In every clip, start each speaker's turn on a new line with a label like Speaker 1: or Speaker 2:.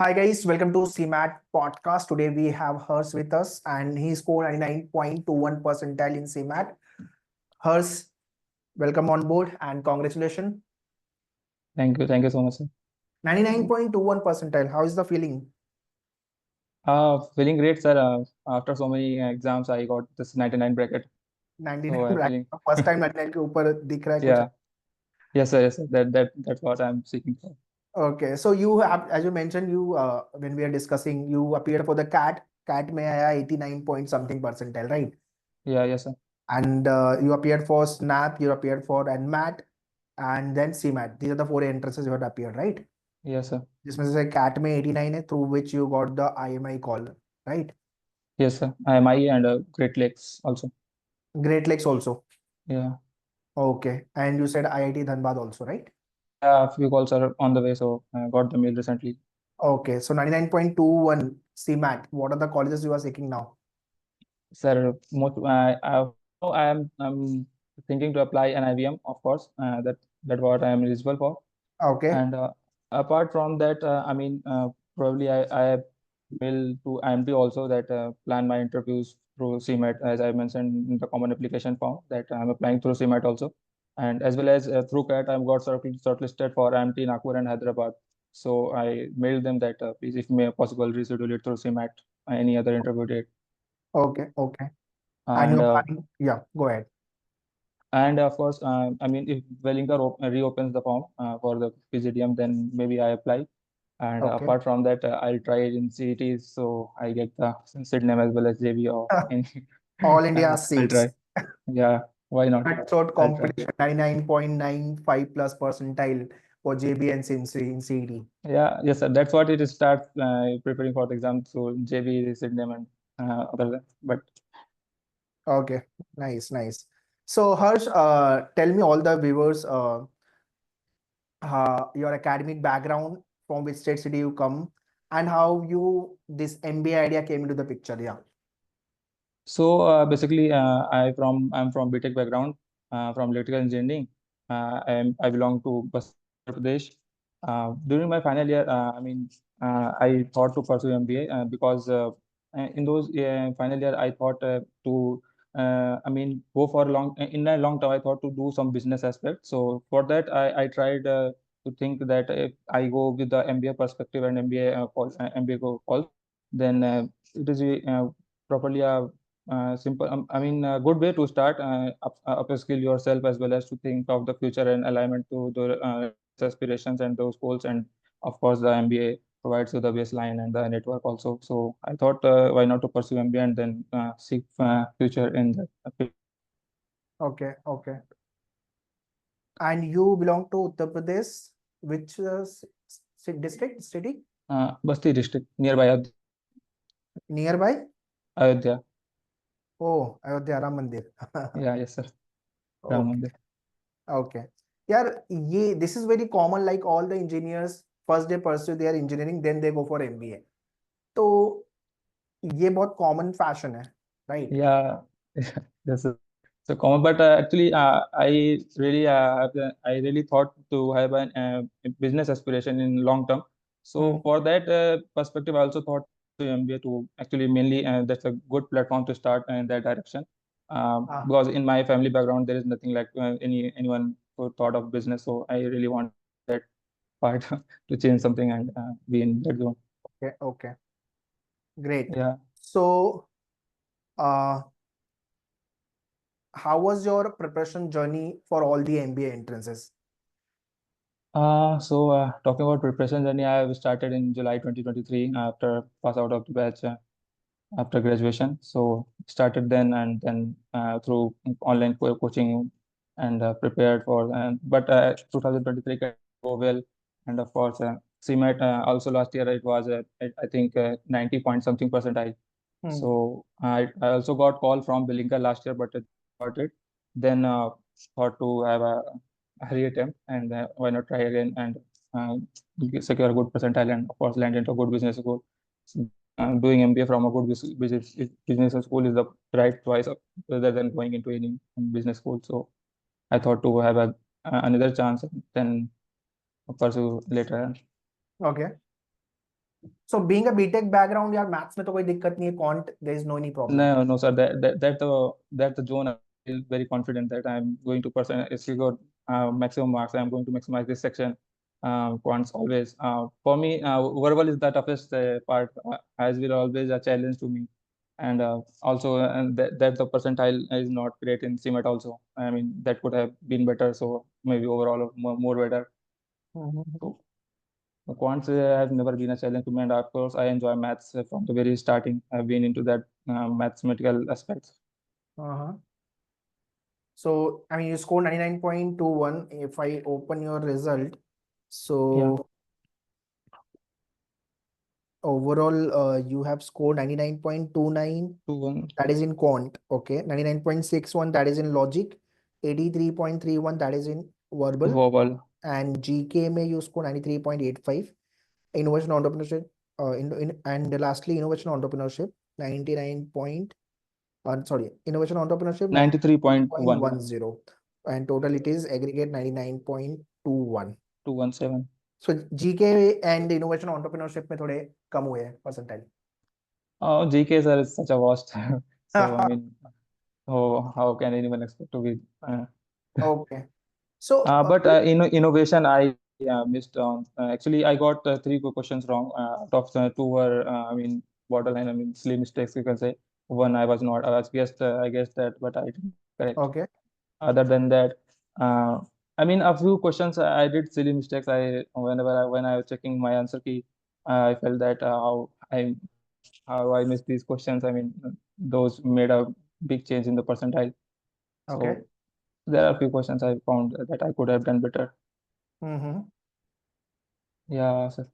Speaker 1: Hi guys, welcome to CMAT podcast. Today we have Hers with us and he scored 99.21 percentile in CMAT. Hers, welcome on board and congratulations.
Speaker 2: Thank you so much, sir.
Speaker 1: 99.21 percentile. How is the feeling?
Speaker 2: Feeling great, sir. After so many exams, I got this 99 bracket.
Speaker 1: 99
Speaker 2: So I'm feeling,
Speaker 1: first time 99 के ऊपर दिख रहा है कुछ.
Speaker 2: yeah, yes, sir. That's what I'm seeking for.
Speaker 1: Okay, so you have, as you mentioned, you when we are discussing, you appeared for the CAT में आया 89 point something percentile, right?
Speaker 2: Yeah, yes, sir.
Speaker 1: And you appeared for SNAP, you appeared for NMAT, and then CMAT. These are the four entrances you had appeared, right?
Speaker 2: Yes, sir.
Speaker 1: जिसमें से CAT में 89 है, through which you got the IMI call, right?
Speaker 2: Yes, sir. I am I and Great Lakes also.
Speaker 1: Great Lakes also.
Speaker 2: Yeah.
Speaker 1: Okay, and you said IIT Dhanbad also, right?
Speaker 2: Yeah, a few calls are on the way, so I got the mail recently.
Speaker 1: Okay, so 99.21 CMAT. What are the colleges you are seeking now?
Speaker 2: Sir, now I'm thinking to apply an IVM, of course. That what I am eligible for.
Speaker 1: Okay,
Speaker 2: And apart from that, probably I will to IMT also that plan my interviews through CMAT, as I mentioned in the common application form that I'm applying through CMAT also. And as well as through CAT, I've got shortlisted for IMT, Nagpur and Hyderabad. So I mailed them that please, if may possible, reschedule it through CMAT, any other interview date.
Speaker 1: okay. And
Speaker 2: And
Speaker 1: you're planning, yeah, go ahead.
Speaker 2: of course, if Wellinker reopens the form for the PGDM, then maybe I apply. And
Speaker 1: Okay.
Speaker 2: apart from that, I'll try it in CETs, so I get the Sydney as well as JB or any.
Speaker 1: All India
Speaker 2: I'll
Speaker 1: seats.
Speaker 2: try. Yeah, why not?
Speaker 1: Cutthroat
Speaker 2: I'll try.
Speaker 1: competition, 99.95 plus percentile for JB and SIMSRI in CET.
Speaker 2: Yeah, yes, sir. That's what it starts preparing for the exam. So JB, Sydney, and other than. But
Speaker 1: Okay, nice. So Harsh, tell me all the viewers, your academic background, from which state city you come, and how you this MBA idea came into the picture. Yeah.
Speaker 2: so basically, I'm from BTech background, from electrical engineering. I belong to Uttar Pradesh. During my final year, I thought to pursue MBA because in those final year, I thought to go for in a long term. I thought to do some business aspect. So for that, I tried to think that if I go with the MBA perspective and MBA call, then it is properly a simple a good way to start upskill yourself as well as to think of the future and alignment to the aspirations and those goals. And of course the MBA provides you the baseline and the network also. So I thought why not to pursue MBA and then seek future in the
Speaker 1: Okay. And you belong to Uttar Pradesh, which district, city?
Speaker 2: Basti district nearby
Speaker 1: Nearby?
Speaker 2: Ayodhya.
Speaker 1: Oh, Ayodhya Ram Mandir.
Speaker 2: Yeah, yes, sir. Ram
Speaker 1: Okay.
Speaker 2: Mandir.
Speaker 1: Okay. यार ये this is very common, like all the engineers first they pursue their engineering, then they go for MBA. तो ये बहुत common fashion है, right?
Speaker 2: Yeah, yes, sir. So common, but actually, I really thought to have a business aspiration in long term. So for that perspective, I also thought to MBA to actually mainly that's a good platform to start in that direction. Because in my family background, there is nothing like anyone who thought of business. So I really want that part to change something and be in that zone.
Speaker 1: Okay. Great.
Speaker 2: Yeah.
Speaker 1: So, uh, how was your preparation journey for all the MBA entrances?
Speaker 2: Talking about preparation journey, I have started in July 2023 after pass out of the batch after graduation. So started then and then through online coaching and prepared for. But 2023 can go well, and of course CMAT also last year it was I think 90 point something percentile. So I also got call from Bilinka last year, but I got it. Then thought to have a reattempt and why not try again and uh, secure a good percentile and of course land into a good business school. So, doing MBA from a good business school is the right choice rather than going into any business school. So I thought to have another chance and then pursue later.
Speaker 1: Okay. So being a BTech background, यार maths में तो कोई दिक्कत नहीं है, quant there is no any problem.
Speaker 2: No, sir. That the zone I feel very confident that I'm going to person. If you got maximum marks, I'm going to maximize this section. Quants always. For me, verbal is the toughest part. As will always a challenge to me, and also and that the percentile is not great in CMAT also. I mean that could have been better. So maybe overall more better. So the quants have never been a challenge to me, and of course I enjoy maths from the very starting. I've been into that mathematical aspects.
Speaker 1: Uh-huh. So I mean, you scored 99.21. If I open your result,
Speaker 2: Yeah,
Speaker 1: so overall, you have scored 99.29.
Speaker 2: 2-1.
Speaker 1: That is in quant. Okay, 99.61. That is in logic. 83.31. That is in verbal.
Speaker 2: Vowel.
Speaker 1: And GK में you score 93.85. Innovation entrepreneurship. And lastly, innovation entrepreneurship 99 point. Sorry, innovation entrepreneurship
Speaker 2: 93.1.
Speaker 1: 93.10. And total it is aggregate 99.21.
Speaker 2: 217.
Speaker 1: So GK and innovation entrepreneurship में थोड़े कम हुए हैं percentile.
Speaker 2: GK sir is such a vast. So I mean, how can anyone expect to be?
Speaker 1: Okay. So
Speaker 2: But in innovation, I missed on. Actually, I got three questions wrong. Out of the two were, I mean, borderline. I mean, silly mistakes. You can say one I was not. I was guessed. I guessed that, but I didn't correct.
Speaker 1: okay.
Speaker 2: Other than that, uh, I mean, a few questions I did silly mistakes. When I was checking my answer key, I felt that how I missed these questions. I mean, those made a big change in the percentile.
Speaker 1: Okay.
Speaker 2: So there are a few questions I found that I could have done better.
Speaker 1: Mm-hmm.
Speaker 2: Yeah, sir.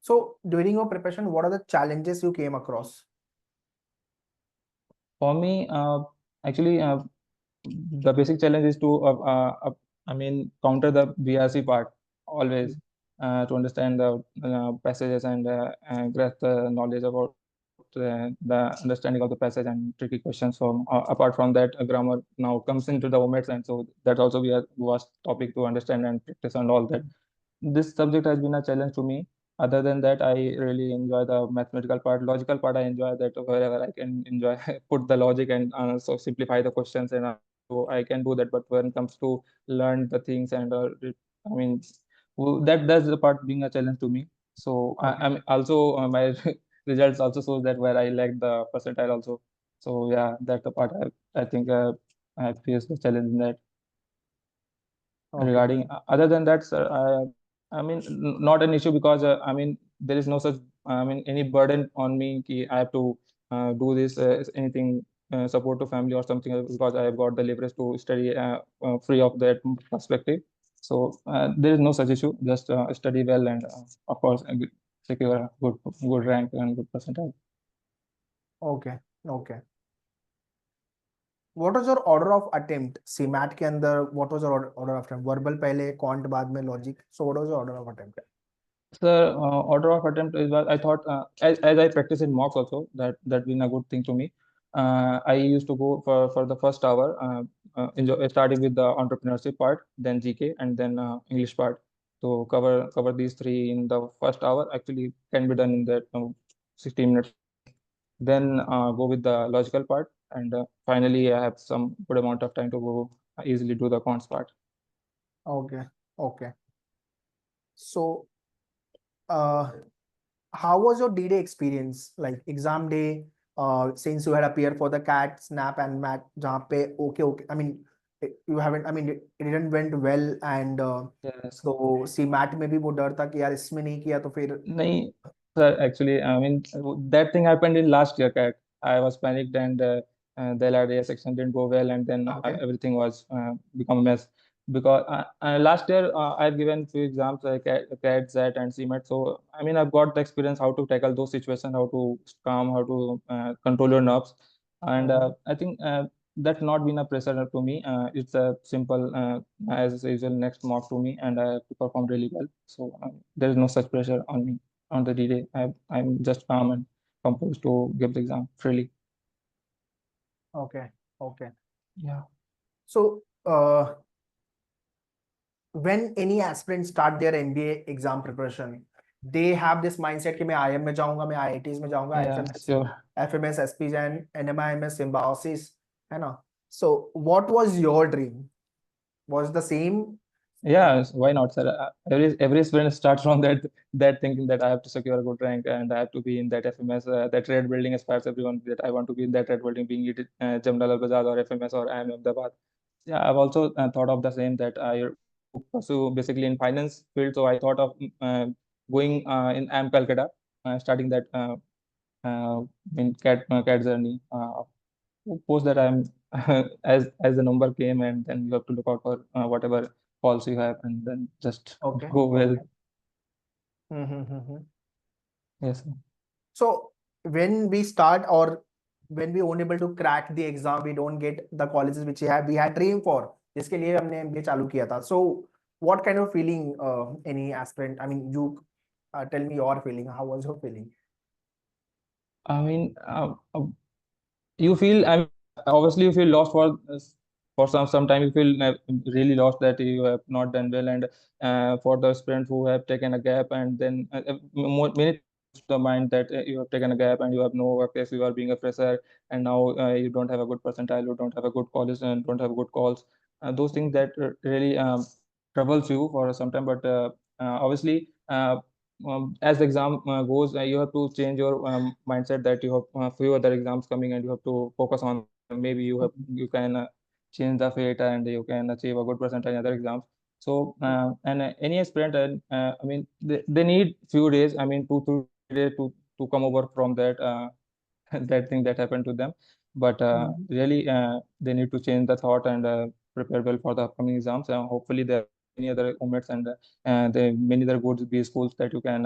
Speaker 1: So during your preparation, what are the challenges you came across?
Speaker 2: For me, actually, the basic challenge is to, I mean, counter the BRC part always to understand the passages and grasp the knowledge about the understanding of the passage and tricky questions. So apart from that, grammar now comes into the omits, and so that also be a vast topic to understand and practice and all that. This subject has been a challenge to me. Other than that, I really enjoy the mathematical part. Logical part, I enjoy that wherever I can enjoy put the logic and so simplify the questions, and so I can do that. But when it comes to learn the things and I mean, that's the part being a challenge to me. So
Speaker 1: Okay.
Speaker 2: I'm also my results also shows that where I lack the percentile also. So yeah, that's the part I think I face the challenge in that
Speaker 1: Okay.
Speaker 2: regarding other than that sir, I mean not an issue because I mean there is no such I mean any burden on me ki I have to do this anything support to family or something else because I have got the leverage to study free of that perspective. So there is no such issue, just study well and of course secure a good rank and good percentile.
Speaker 1: Okay. Okay. What was your order of attempt? CMAT के अंदर what was your order of attempt? Verbal पहले, quant बाद में logic. So what was your order of attempt?
Speaker 2: The order of attempt is what I thought as I practice in mocks also that been a good thing to me. I used to go for the first hour, enjoy, starting with the entrepreneurship part, then GK, and then English part. So cover these three in the first hour. Actually, can be done in that 60 minutes. Then go with the logical part, and finally I have some good amount of time to go easily do the cons part.
Speaker 1: Okay. Okay. So, how was your D-Day experience? Like exam day, since you had appeared for the CAT, SNAP, and MAT, जहाँ पे okay. I mean, you haven't. I mean, it didn't went well, and
Speaker 2: Yes.
Speaker 1: so CMAT में भी वो डर था कि यार इसमें नहीं किया तो फिर.
Speaker 2: नहीं sir, actually, I mean that thing happened in last year, CAT. I was panicked and the LRDA section didn't go well, and then
Speaker 1: Okay.
Speaker 2: everything was become a mess. Because last year I've given few exams like CAT, ZAT, and CMAT. So I mean I've got the experience how to tackle those situations, how to calm, how to control your nerves, and I think that's not been a pressure to me. It's a simple as usual next mock to me, and I have to perform really well. So there is no such pressure on me on the D-Day. I'm just calm and composed to give the exam freely.
Speaker 1: Okay. Okay.
Speaker 2: Yeah.
Speaker 1: So, when any aspirant start their MBA exam preparation, they have this mindset कि मैं IIM में जाऊंगा, मैं IITs में जाऊंगा,
Speaker 2: Yeah, sure.
Speaker 1: FMS, SPs and NMIMS, Symbiosis, है ना? So what was your dream? Was the same?
Speaker 2: Yeah, why not, sir? Every student starts from that thinking that I have to secure a good rank and I have to be in that FMS. That red building aspires everyone that I want to be in that red building, being it Jamnal Al-Bazad or FMS or IIM Ahmedabad. Yeah, I've also thought of the same, that I want to pursue basically in finance field. So I thought of going in IIM Calcutta, starting that in CAT journey. Post that I'm as the number came, and then you have to look out for whatever calls you have, and then just
Speaker 1: Okay.
Speaker 2: go well.
Speaker 1: Mm-hmm.
Speaker 2: Yes.
Speaker 1: So when we start or when we unable to crack the exam, we don't get the colleges which we had dream for, जिसके लिए हमने MBA चालू किया था. So what kind of feeling any aspirant? I mean, you tell me your feeling. How was your feeling?
Speaker 2: I mean, you feel, I mean, obviously you feel lost for some time. You feel really lost that you have not done well, and for the students who have taken a gap, and then many to the mind that you have taken a gap and you have no work as you are being a fresher, and now you don't have a good percentile, you don't have a good college, and don't have good calls. Those things that really troubles you for some time, but obviously. As the exam goes, you have to change your mindset that you have few other exams coming and you have to focus on them. Maybe you can change the fate and you can achieve a good percentile in other exams. So and any aspirant, I mean, they need few days. I mean, 2 3 days to come over from that that thing that happened to them. But really, they need to change the thought and prepare well for the upcoming exams. Hopefully, there are many other moments and there are many other good B schools that you can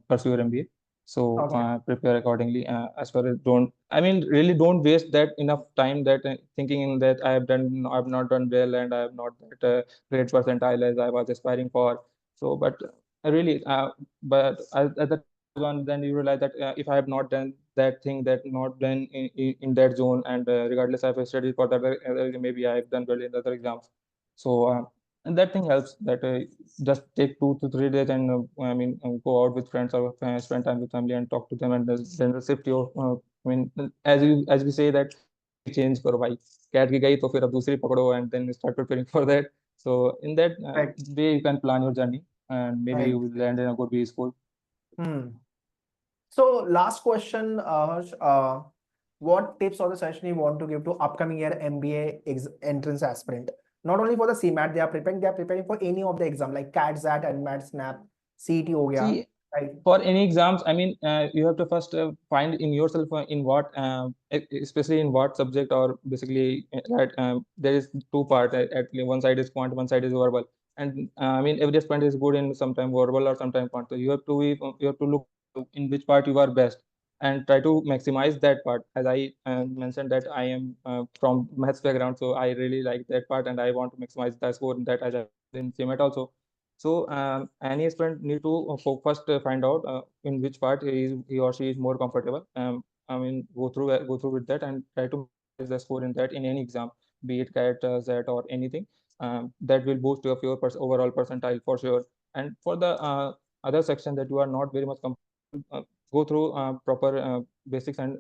Speaker 2: pursue your MBA. So
Speaker 1: Okay.
Speaker 2: prepare accordingly. As far as don't, I mean, really don't waste that enough time that thinking that I've not done well and I have not that great percentile as I was aspiring for. So, but really, but at the one, then you realize that if I have not done that thing, that not done in that zone, and regardless if I studied for that, maybe I have done well in other exams. So and that thing helps, that just take 2 to 3 days and I mean go out with friends or spend time with family and talk to them, and then shift your I mean, as we say that category change करो भाई, category गई तो फिर अब दूसरी पकड़ो, and then start preparing for that. So in that
Speaker 1: Right.
Speaker 2: way you can plan your journey, and maybe
Speaker 1: Right.
Speaker 2: you will land in a good B school.
Speaker 1: So last question, Harsh, what tips or the suggestion you want to give to upcoming year MBA entrance aspirant? Not only for the CMAT, they are preparing for any of the exam like CAT, ZAT, NMAT, SNAP, CET हो गया,
Speaker 2: See,
Speaker 1: right?
Speaker 2: for any exams, I mean, you have to first find in yourself in what, especially in what subject, or basically, right, there is two part. One side is quant, one side is verbal, and I mean, every aspirant is good in sometime verbal or sometime quant. So you have to look in which part you are best and try to maximize that part. As I mentioned that I am from maths background, so I really like that part, and I want to maximize the score in that as I in CMAT also. So any aspirant need to first find out in which part he or she is more comfortable. I mean, go through with that and try to maximize the score in that in any exam, be it CAT, ZET, or anything. That will boost your overall percentile for sure. And for the other section that you are not very much comfortable, go through proper basics, and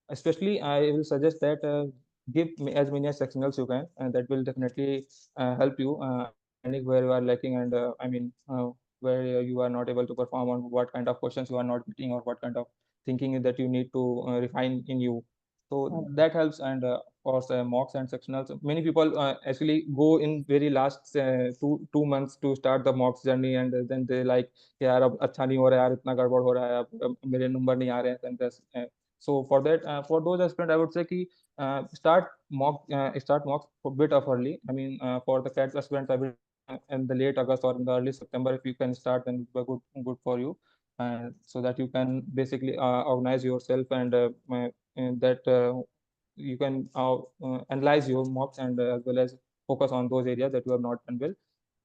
Speaker 2: especially I will suggest that give as many as sectionals you can, and that will definitely help you understanding where you are lacking, and I mean where you are not able to perform, on what kind of questions you are not getting, or what kind of thinking that you need to refine in you. So that helps. And of course, mocks and sectionals. Many people actually go in very last 2 months to start the mocks journey, and then they like, यार अब अच्छा नहीं हो रहा है यार, इतना गड़बड़ हो रहा है, अब मेरे नंबर नहीं आ रहे हैं, then so for that, for those aspirants, I would say कि start mocks a bit of early. I mean, for the CAT aspirants, I will in the late August or in the early September, if you can start, then it will be good for you, so that you can basically organize yourself, and that you can analyze your mocks, and as well as focus on those areas that you have not done well,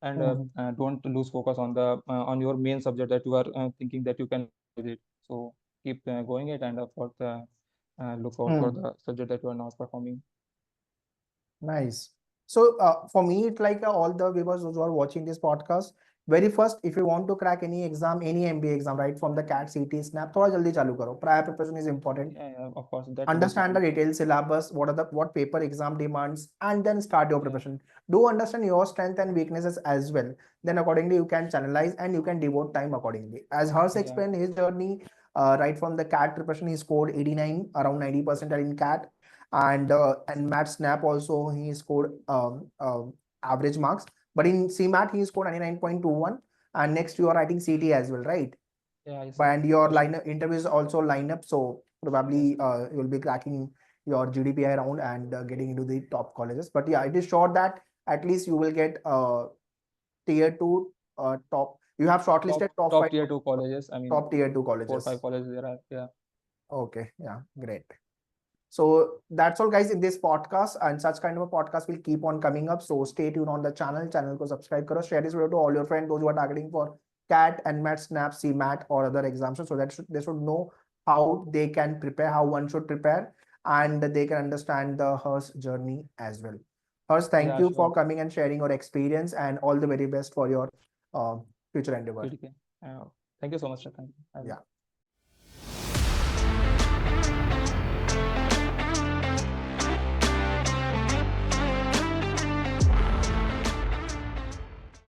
Speaker 2: and don't lose focus on the on your main subject that you are thinking that you can with it. So keep going it, and of course look out for the subject that you are not performing.
Speaker 1: Nice. So for me, it's like all the viewers who are watching this podcast, very first, if you want to crack any exam, any MBA exam, right, from the CAT, CT, SNAP, थोड़ा जल्दी चालू करो. Prior preparation is important.
Speaker 2: Yeah, of course, that
Speaker 1: Understand the
Speaker 2: basically,
Speaker 1: detailed syllabus, what paper exam demands, and then start your
Speaker 2: yeah,
Speaker 1: preparation. Do understand your strength and weaknesses as well. Then accordingly, you can channelize and you can devote time accordingly. As Hers
Speaker 2: yeah,
Speaker 1: explained his journey, right from the CAT preparation, he scored 89, around 90% in CAT, and MAT SNAP also he scored average marks. But in CMAT he scored 99.21, and next you are writing CT as well, right?
Speaker 2: yeah, yes,
Speaker 1: And your
Speaker 2: for sure.
Speaker 1: lineup interviews also line up, so
Speaker 2: Yes,
Speaker 1: probably you'll be cracking your GDPI round and getting into the top colleges. But yeah, it is sure that at least you will get tier 2 top. You have shortlisted top
Speaker 2: top
Speaker 1: 5
Speaker 2: tier 2 colleges. I mean,
Speaker 1: top tier 2
Speaker 2: 4 5
Speaker 1: colleges.
Speaker 2: colleges there are. Yeah,
Speaker 1: Okay, yeah, great. So that's all guys in this podcast, and such kind of a podcast will keep on coming up. So stay tuned on the channel ko subscribe karo, share this video to all your friends, those who are targeting for CAT, NMAT, SNAP, CMAT or other exams, so that they should know how they can prepare, how one should prepare, and they can understand the Hers journey as well. Hers, thank
Speaker 2: yeah,
Speaker 1: you for
Speaker 2: sure.
Speaker 1: coming and sharing your experience, and all the very best for your uh, future endeavor.
Speaker 2: GDPI. Uh, Thank you so much, sir. Thank you.
Speaker 1: Yeah.